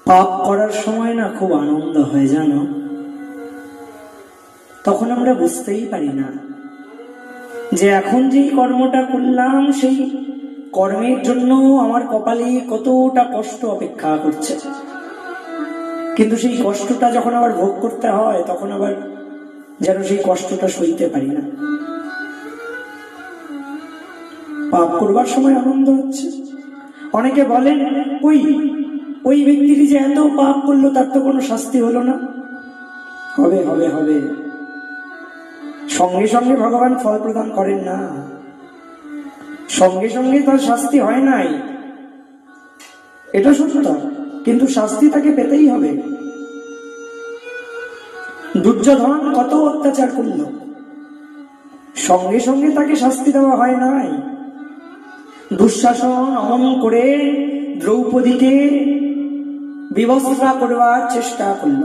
পাপ করার সময় না খুব আনন্দ হয় জানো, তখন আমরা বুঝতেই পারি না যে এখন যেই কর্মটা করলাম সেই কর্মের জন্য আমার কপালে কতটা কষ্ট অপেক্ষা করছে, কিন্তু সেই কষ্টটা যখন আবার ভোগ করতে হয় তখন আবার যেন সেই কষ্টটা সইতে পারি না। পাপ করবার সময় আনন্দ হচ্ছে। অনেকে বলেন ওই ব্যক্তিটি যে এত পাপ করলো তার তো কোনো শাস্তি হলো না। হবে হবে হবে, সঙ্গে সঙ্গে ভগবান ফল প্রদান করেন না, সঙ্গে সঙ্গে তার শাস্তি হয় নাই, এটা সত্য, কিন্তু শাস্তি তাকে পেতেই হবে। দুর্যোধন কত অত্যাচার করল, সঙ্গে সঙ্গে তাকে শাস্তি দেওয়া হয় নাই। দুঃশাসন অমন করে দ্রৌপদীকে বিবস্ত্রা করবার চেষ্টা করল,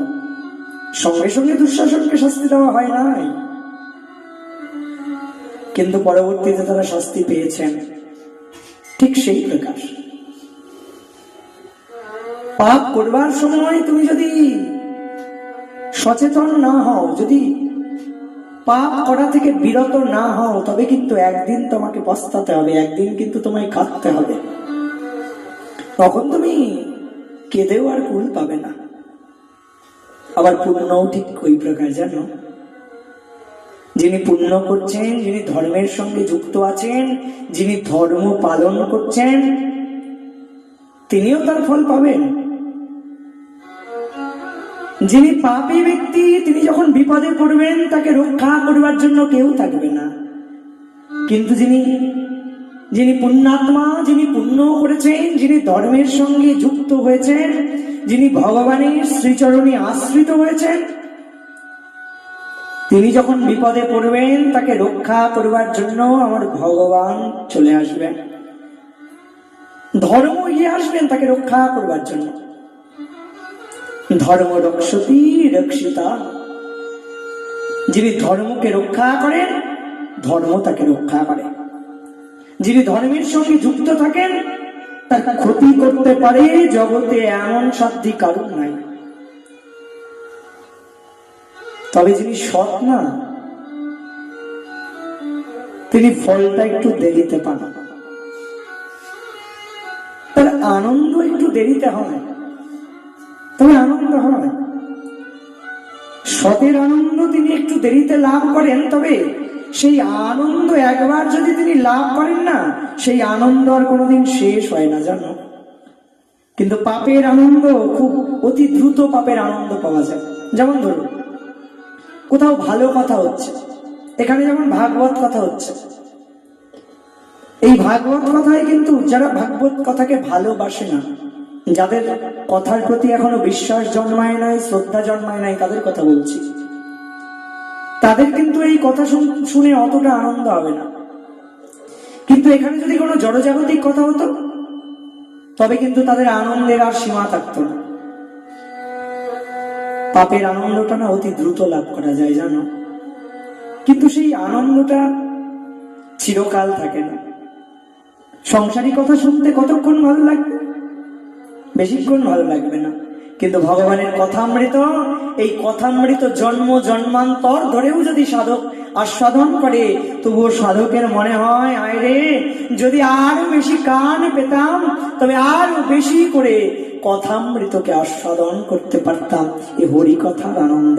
সঙ্গে সঙ্গে দুঃশাসনকে শাস্তি দেওয়া হয় নাই, কিন্তু পরবর্তীতে তারা শাস্তি পেয়েছেন। ঠিক সেই প্রকার পাপ করবার সময় তুমি যদি সচেতন না হও, যদি পাপ করা থেকে বিরত না হও, তবে কিন্তু একদিন তোমাকে পস্তাতে হবে, একদিন কিন্তু তোমায় কাঁদতে হবে। তখন তুমি কেঁদেও আর কুল পাবে না। আবার পুণ্যও ঠিক ওই প্রকার জানো, যিনি পুণ্য করছেন, যিনি ধর্মের সঙ্গে যুক্ত আছেন, যিনি ধর্ম পালন করছেন, তিনিও তার ফল পাবেন। যিনি পাপী ব্যক্তি, তিনি যখন বিপদে পড়বেন তাকে রক্ষা করবার জন্য কেউ থাকবে না। কিন্তু যিনি পুণ্যাত্মা, যিনি পুণ্য করেছেন, যিনি ধর্মের সঙ্গে যুক্ত হয়েছেন, যিনি ভগবানের শ্রীচরণে আশ্রিত হয়েছেন, তিনি যখন বিপদে পড়বেন তাকে রক্ষা করবার জন্য আমার ভগবান চলে আসবেন, ধর্ম এগিয়ে আসবেন তাকে রক্ষা করবার জন্য। ধর্ম রক্ষতি রক্ষিতা, যিনি ধর্মকে রক্ষা করেন ধর্ম তাকে রক্ষা করে। যিনি ধর্মের সঙ্গে যুক্ত থাকেন তাকে ক্ষতি করতে পারে জগতে এমন সাধ্য কারণ নাই। তবে যিনি সৎ না, তিনি ফলটা একটু দেরিতে পান, তার আনন্দ একটু দেরিতে হয়, তবে আনন্দ হয়। সতের আনন্দ তিনি একটু দেরিতে লাভ করেন, তবে সেই আনন্দ একবার যদি তিনি লাভ করেন না, সেই আনন্দ আর কোনোদিন শেষ হয় না জানো। কিন্তু পাপের আনন্দ খুব অতি দ্রুত পাপের আনন্দ পাওয়া যায়। যেমন ধরুন কোথাও ভালো কথা হচ্ছে, এখানে যেমন ভাগবত কথা হচ্ছে, এই ভাগবত কথায় কিন্তু যারা ভাগবত কথাকে ভালোবাসে না, যাদের কথার প্রতি এখনো বিশ্বাস জন্মায় নাই, শ্রদ্ধা জন্মায় নাই, তাদের কথা বলছি, তাদের কিন্তু এই কথা শুনে অতটা আনন্দ হবে না। কিন্তু এখানে যদি কোনো জড়জাগতিক কথা হতো তবে কিন্তু তাদের আনন্দের আর সীমা থাকতো না। পাপের আনন্দটা না অতি দ্রুত লাভ করা যায় জানো, কিন্তু সেই আনন্দটা চিরকাল থাকে না। সংসারী কথা শুনতে কতক্ষণ ভালো লাগবে, বেশিক্ষণ ভালো লাগবে না, কিন্তু ভগবানের কথামৃত, এই কথামৃত জন্ম জন্মান্তর ধরেও যদি সাধক আস্বাদন করে, তবুও সাধকের মনে হয় আয় রে, যদি আরো বেশি কান পেতাম তবে আরো বেশি করে কথামৃতকে আস্বাদন করতে পারতাম। এই হরি কথার আনন্দ।